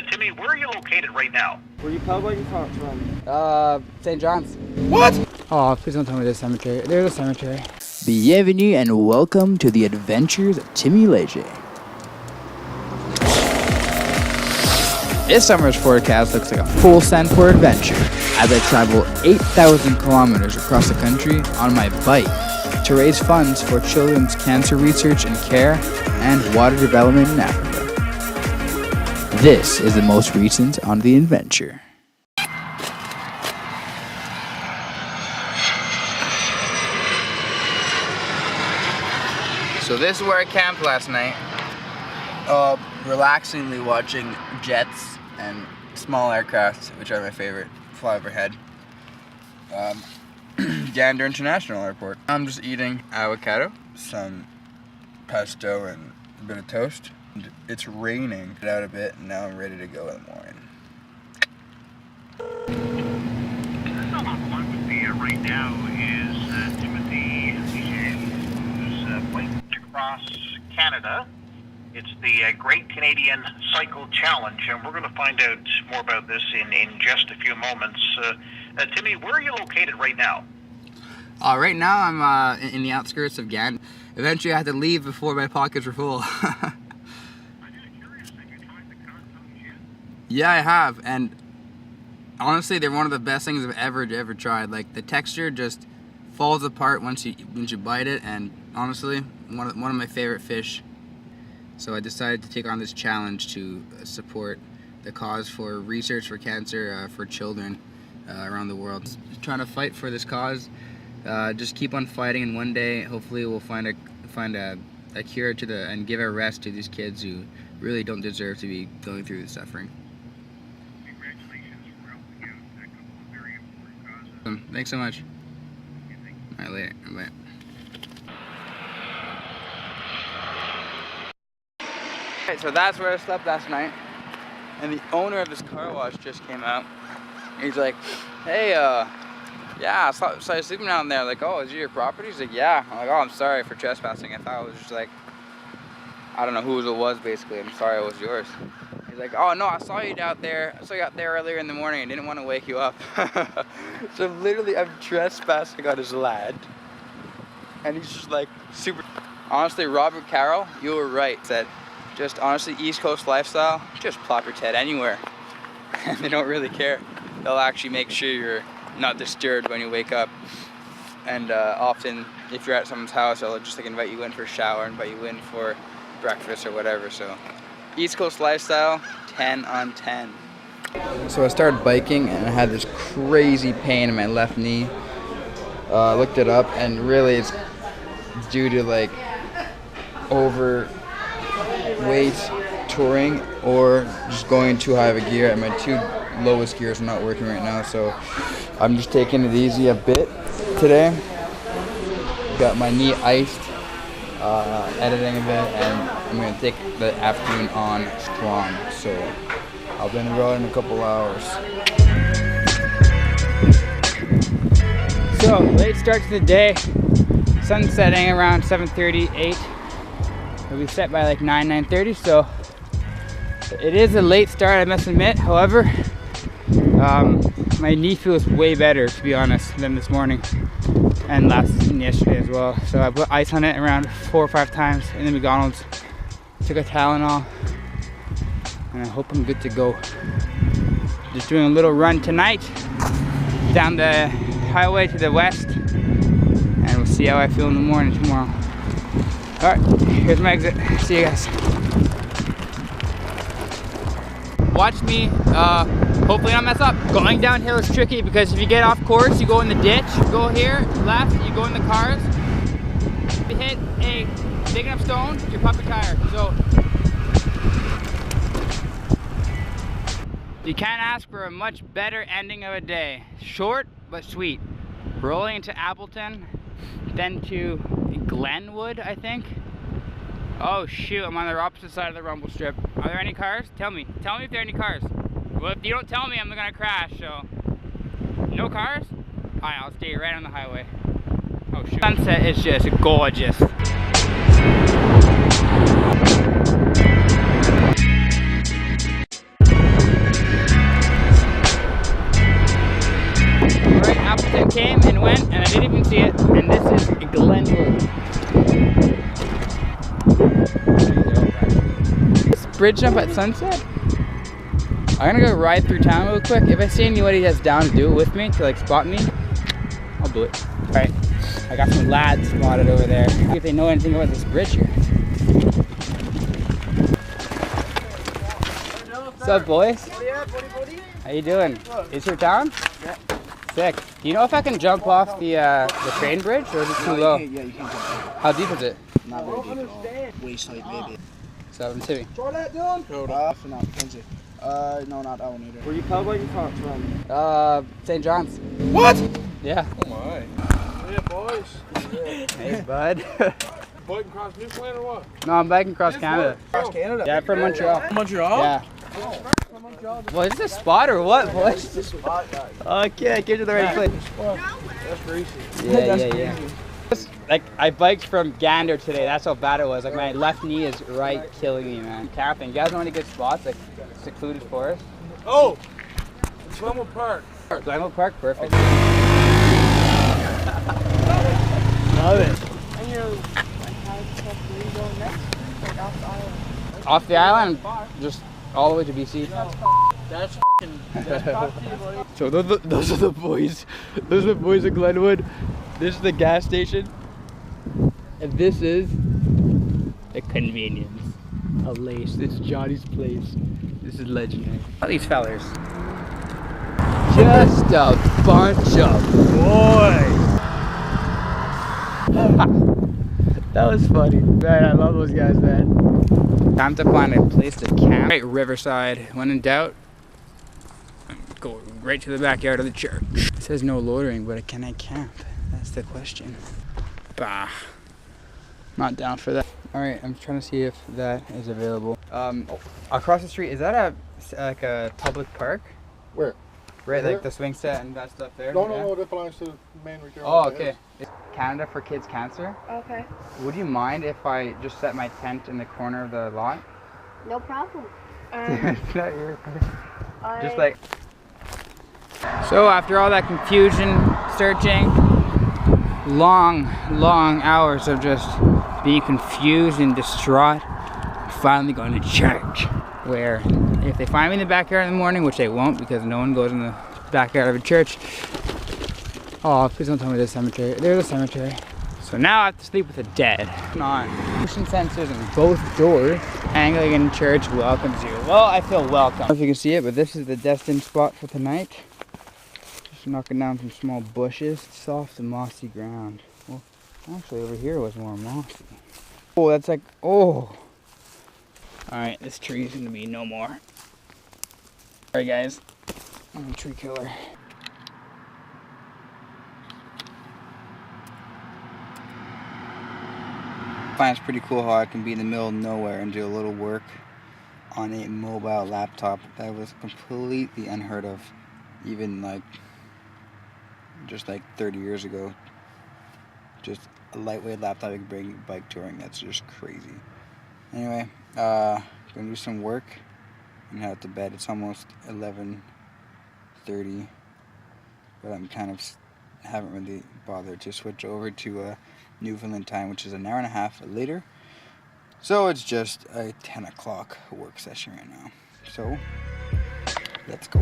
Timmy, where are you located right now? Where you publishing from? St. John's. What? Oh, please don't tell me there's a cemetery. There's a cemetery. Bienvenue and welcome to the adventures of Timmy Leger. This summer's forecast looks like a full send for adventure as I travel 8,000 kilometers across the country on my bike to raise funds for children's cancer research and care and water development in Africa. This is the most recent on the adventure. So this is where I camped last night, relaxingly watching jets and small aircraft, which are my favorite, fly overhead. Gander International Airport. I'm just eating avocado, some pesto, and a bit of toast. It's raining. Get out a bit, and now I'm ready to go in the morning. On with me right now is Timothy, who's playing across Canada. It's the Great Canadian Cycle Challenge, and we're going to find out more about this in just a few moments. Timmy, where are you located right now? Right now I'm in the outskirts of Gander. Eventually I had to leave before my pockets were full. Yeah, I have, and honestly, they're one of the best things I've ever tried. Like, the texture just falls apart once you bite it, and honestly, one of my favorite fish. So I decided to take on this challenge to support the cause for research for cancer for children around the world. Just trying to fight for this cause. Just keep on fighting, and one day, hopefully, we'll find a cure to and give a rest to these kids who really don't deserve to be going through the suffering. Thanks so much. All right, later. Bye. Okay, so that's where I slept last night, and the owner of this car wash just came out. He's like, "Hey, yeah, I saw you sleeping down there." Like, "Oh, is it your property?" He's like, "Yeah." I'm like, "Oh, I'm sorry for trespassing. I thought it was just like, I don't know whose it was. Basically, I'm sorry it was yours." He's like, "Oh no, I saw you out there. I saw you out there earlier in the morning. I didn't want to wake you up." So literally, I'm trespassing on his land, and he's just like super. Honestly, Robert Carroll, you were right. That just honestly, East Coast lifestyle. Just plop your head anywhere, and they don't really care. They'll actually make sure you're not disturbed when you wake up. And often, if you're at someone's house, they'll just like invite you in for a shower, invite you in for breakfast or whatever. So East Coast lifestyle, 10 on 10. So I started biking and I had this crazy pain in my left knee. I looked it up, and really it's due to like overweight touring or just going too high of a gear, and my two lowest gears are not working right now, so I'm just taking it easy a bit today. Got my knee iced, editing a bit, and I'm going to take the afternoon on strong, so I'll be on the road in a couple hours. So, late start to the day, sun setting around 7:30, 8. It'll be set by like 9:30, so it is a late start, I must admit. However, my knee feels way better, to be honest, than this morning and yesterday as well. So I put ice on it around 4 or 5 times in the McDonald's. Took a Tylenol, and I hope I'm good to go. Just doing a little run tonight down the highway to the west, and we'll see how I feel in the morning tomorrow. All right, here's my exit. See you guys. Watch me, hopefully not mess up. Going downhill is tricky because if you get off course, you go in the ditch, you go here, left, you go in the cars. If you hit a big enough stone, you pop your tire. So you can't ask for a much better ending of a day. Short but sweet. Rolling into Appleton, then to Glenwood, I think. Oh shoot, I'm on the opposite side of the rumble strip. Are there any cars? Tell me if there are any cars. Well, if you don't tell me, I'm gonna crash, so. No cars? Alright, I'll stay right on the highway. Oh shoot. Sunset is just gorgeous. you can see it, and this is Glenwood. This bridge jump at sunset. I'm gonna go ride through town real quick. If I see anybody that's down to do it with me, to like spot me, I'll do it. All right, I got some lads spotted over there. See if they know anything about this bridge here. What's up, boys? How you doing? Is your town? Yeah. Sick. Do you know if I can jump off the train bridge, or is it too low? Yeah, you can jump. How deep is it? Not very deep. Waist height, maybe. 7 city. Try that down. Hold off. No, Kenzie. No, not that one either. Where you Panasonic Lumix from? St. John's. What? Yeah. Oh my. Yeah, boys. Hey, bud. Biking across Newfoundland or what? No, I'm biking across Canada. Across Canada? Yeah, from Montreal. Montreal? Yeah. Well, is this a spot or what, boys? This spot, guys. Okay, I get to the right place. That's crazy. Yeah. Like, I biked from Gander today. That's how bad it was. Like, my left knee is right killing me, man. Camping. You guys know any good spots? Like, secluded forest? Oh! Glenwood Park. Glenwood Park? Perfect. Love it. And you're like, how where are you going next? Like off the island. Off the island, just all the way to BC. That's fucking. That's top to you, buddy. So those are the boys. Those are the boys of Glenwood. This is the gas station. And this is the convenience. A lace. This is Johnny's place. This is legendary. All these fellers. Just a bunch of boys. That was funny. Man, I love those guys, man. Time to find a place to camp. Right, Riverside. When in doubt, go right to the backyard of the church. It says no loitering, but can I camp? That's the question. Bah. Not down for that. Alright, I'm trying to see if that is available. Across the street, is that like a public park? Where? Right, Here? like the swing set and that stuff there? No, yeah? no, that belongs to the main retail. Oh, okay. It's Canada for Kids Cancer. Okay. Would you mind if I just set my tent in the corner of the lot? No problem. It's not your just like. So after all that confusion, searching, long hours of just being confused and distraught, I'm finally going to church. Where if they find me in the backyard in the morning, which they won't because no one goes in the backyard of a church. Oh, please don't tell me there's a cemetery. There's a cemetery. So now I have to sleep with the dead. On motion sensors in both doors. Anglican Church welcomes you. Well, I feel welcome. I don't know if you can see it, but this is the destined spot for tonight. Just knocking down some small bushes. Soft and mossy ground. Well, actually over here was more mossy. Oh, that's like, oh. Alright, this tree is going to be no more. Alright guys, I'm a tree killer. I find it's pretty cool how I can be in the middle of nowhere and do a little work on a mobile laptop. That was completely unheard of, even like, just like 30 years ago. Just a lightweight laptop you can bring bike touring, that's just crazy. Anyway, gonna do some work and head to bed. It's almost 11:30, but I'm kind of haven't really bothered to switch over to Newfoundland time, which is an hour and a half later. So it's just a 10 o'clock work session right now. So let's go.